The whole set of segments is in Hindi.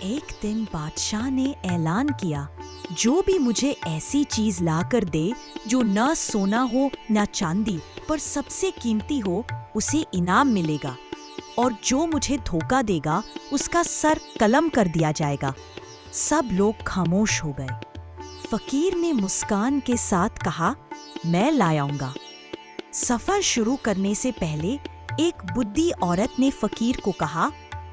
एक दिन बादशाह ने ऐलान किया, जो भी मुझे ऐसी चीज ला कर दे जो न सोना हो न चांदी पर सबसे कीमती हो, उसे इनाम मिलेगा, और जो मुझे धोखा देगा उसका सर कलम कर दिया जाएगा। सब लोग खामोश हो गए। फकीर ने मुस्कान के साथ कहा, मैं लाऊंगा। सफर शुरू करने से पहले एक बुद्धि औरत ने फकीर को कहा,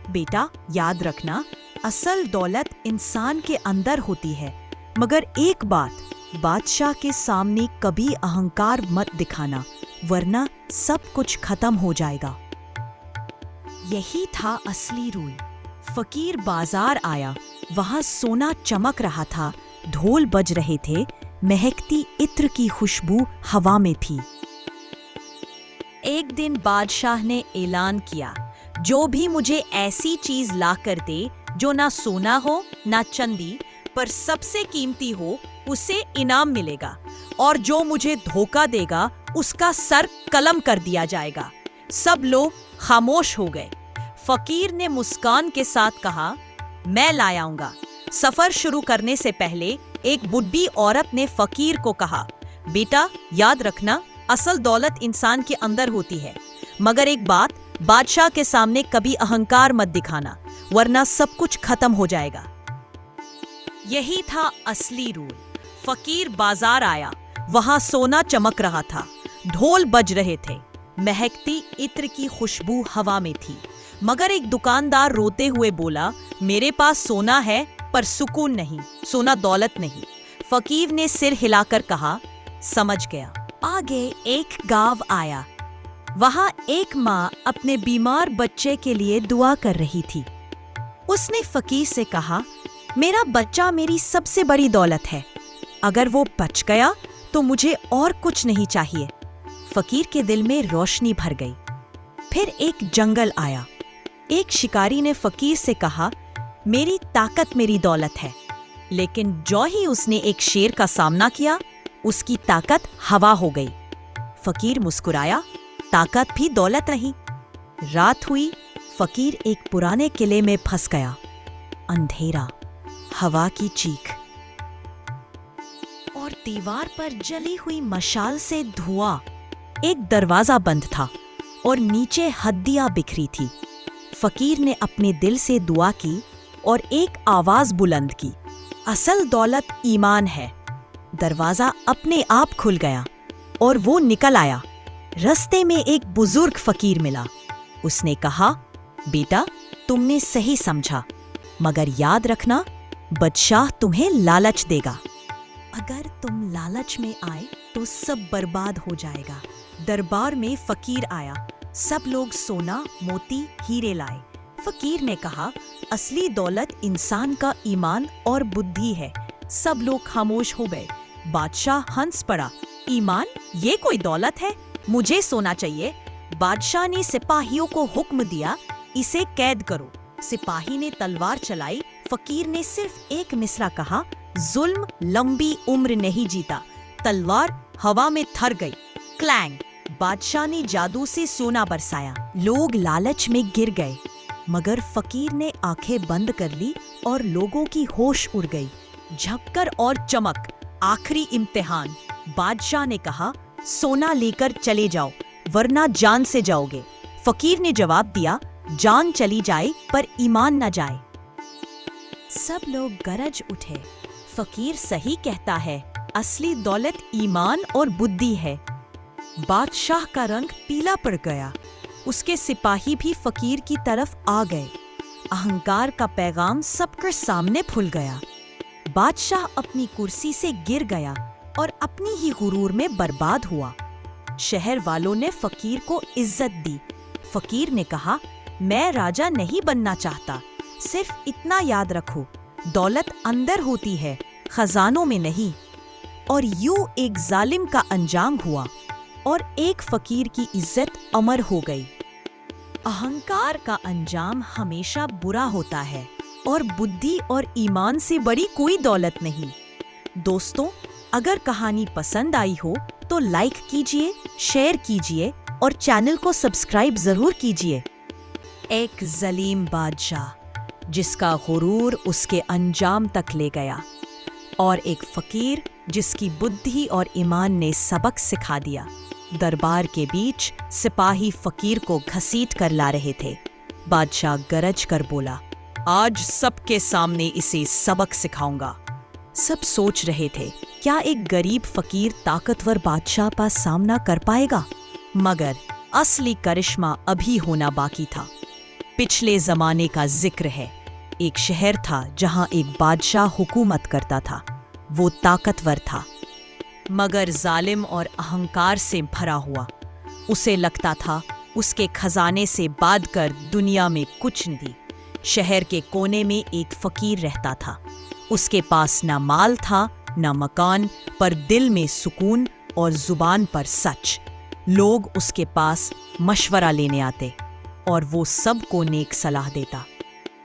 बेटा याद रखना, असल दौलत इंसान के अंदर होती है, मगर एक बात, बादशाह के सामने कभी अहंकार मत दिखाना, वरना सब कुछ खत्म हो जाएगा। यही था असली रूल। फकीर बाजार आया, वहां सोना चमक रहा था, ढोल बज रहे थे, महकती इत्र की खुशबू हवा में थी। एक दिन बादशाह ने ऐलान किया, जो भी मुझे ऐसी चीज ला कर दे जो ना सोना हो ना चांदी पर सबसे कीमती हो, उसे इनाम मिलेगा, और जो मुझे धोखा देगा उसका सर कलम कर दिया जाएगा। सब लोग खामोश हो गए। फकीर ने मुस्कान के साथ कहा, मैं लाऊंगा। सफर शुरू करने से पहले एक बुढ़ी औरत ने फकीर को कहा, बेटा याद रखना, असल दौलत इंसान के अंदर होती है, मगर एक बात, बादशाह के सामने कभी अहंकार मत दिखाना, वरना सब कुछ खत्म हो जाएगा। यही था असली रूल। फकीर बाजार आया, वहां सोना चमक रहा था, ढोल बज रहे थे, महकती इत्र की खुशबू हवा में थी, मगर एक दुकानदार रोते हुए बोला, मेरे पास सोना है पर सुकून नहीं, सोना दौलत नहीं। फकीर ने सिर हिलाकर कहा, समझ गया। आगे एक गांव आया, वहां एक माँ अपने बीमार बच्चे के लिए दुआ कर रही थी। उसने फकीर से कहा, मेरा बच्चा मेरी सबसे बड़ी दौलत है, अगर वो बच गया तो मुझे और कुछ नहीं चाहिए। फकीर के दिल में रोशनी भर गई। फिर एक जंगल आया। एक शिकारी ने फकीर से कहा, मेरी ताकत मेरी दौलत है, लेकिन जो ही उसने एक शेर का सामना किया, उसकी ताकत हवा हो गई। फकीर मुस्कुराया, ताकत भी दौलत रही। रात हुई, फकीर एक पुराने किले में फंस गया। अंधेरा, हवा की चीख, और दीवार पर जली हुई मशाल से धुआं। एक दरवाजा बंद था और नीचे हड्डियां बिखरी थी। फकीर ने अपने दिल से दुआ की और एक आवाज बुलंद की, असल दौलत ईमान है। दरवाजा अपने आप खुल गया और वो निकल आया। रास्ते में एक बुजुर्ग फकीर मिला। उसने कहा, बेटा तुमने सही समझा, मगर याद रखना, बादशाह तुम्हें लालच देगा। अगर तुम लालच में आए तो सब बर्बाद हो जाएगा। दरबार में फकीर आया। सब लोग सोना, मोती, हीरे लाए। फकीर ने कहा, असली दौलत इंसान का ईमान और बुद्धि है। सब लोग खामोश हो गए। बादशाह हंस पड़ा, ईमान, ये कोई दौलत है? मुझे सोना चाहिए। बादशाह ने सिपाहियों को हुक्म दिया, इसे कैद करो। सिपाही ने तलवार चलाई। फकीर ने सिर्फ एक मिसरा कहा, जुल्म लंबी उम्र नहीं जीता। तलवार हवा में थर गई। क्लैंग, बादशाह ने जादू से सोना बरसाया। लोग लालच में गिर गए, मगर फकीर ने आंखें बंद कर ली और लोगों की होश उड़ गई। झपकर और चमक, आखिरी इम्तिहान। बादशाह ने कहा, सोना लेकर चले जाओ, वरना जान से जाओगे। फकीर ने जवाब दिया, जान चली जाए पर ईमान न जाए। सब लोग गरज उठे, फकीर सही कहता है, असली दौलत ईमान और बुद्धि है। बादशाह का रंग पीला पड़ गया। उसके सिपाही भी फकीर की तरफ आ गए। अहंकार का पैगाम सबके सामने फूल गया। बादशाह अपनी कुर्सी से गिर गया और अपनी ही गुरूर में बर्बाद हुआ। शहर वालों ने फकीर को इज्जत दी। फकीर ने कहा, मैं राजा नहीं बनना चाहता, सिर्फ इतना याद रखो, दौलत अंदर होती है, खजानों में नहीं। और यूं एक जालिम का अंजाम हुआ और एक फकीर की इज्जत अमर हो गई। अहंकार का अंजाम हमेशा बुरा होता है, और बुद्धि और ईमान से बड़ी कोई दौलत नहीं। दोस्तों, अगर कहानी पसंद आई हो तो लाइक कीजिए, शेयर कीजिए और चैनल को सब्सक्राइब जरूर कीजिए। एक जलीम बादशाह जिसका गुरूर उसके अंजाम तक ले गया, और एक फकीर जिसकी बुद्धि और ईमान ने सबक सिखा दिया। दरबार के बीच सिपाही फकीर को घसीट कर ला रहे थे। बादशाह गरज कर बोला, आज सबके सामने इसे सबक सिखाऊंगा। सब सोच रहे थे, क्या एक गरीब फकीर ताकतवर बादशाह का सामना कर पाएगा? मगर असली करिश्मा अभी होना बाकी था। पिछले जमाने का जिक्र है। एक शहर था जहां एक बादशाह हुकूमत करता था। वो ताकतवर था, मगर जालिम और अहंकार से भरा हुआ। उसे लगता था उसके खजाने से बाध कर दुनिया में कुछ नहीं। शहर के कोने में एक फकीर रहता था। उसके पास ना माल था ना मकान, पर दिल में सुकून और जुबान पर सच। लोग उसके पास मशवरा लेने आते और वो सबको नेक सलाह देता।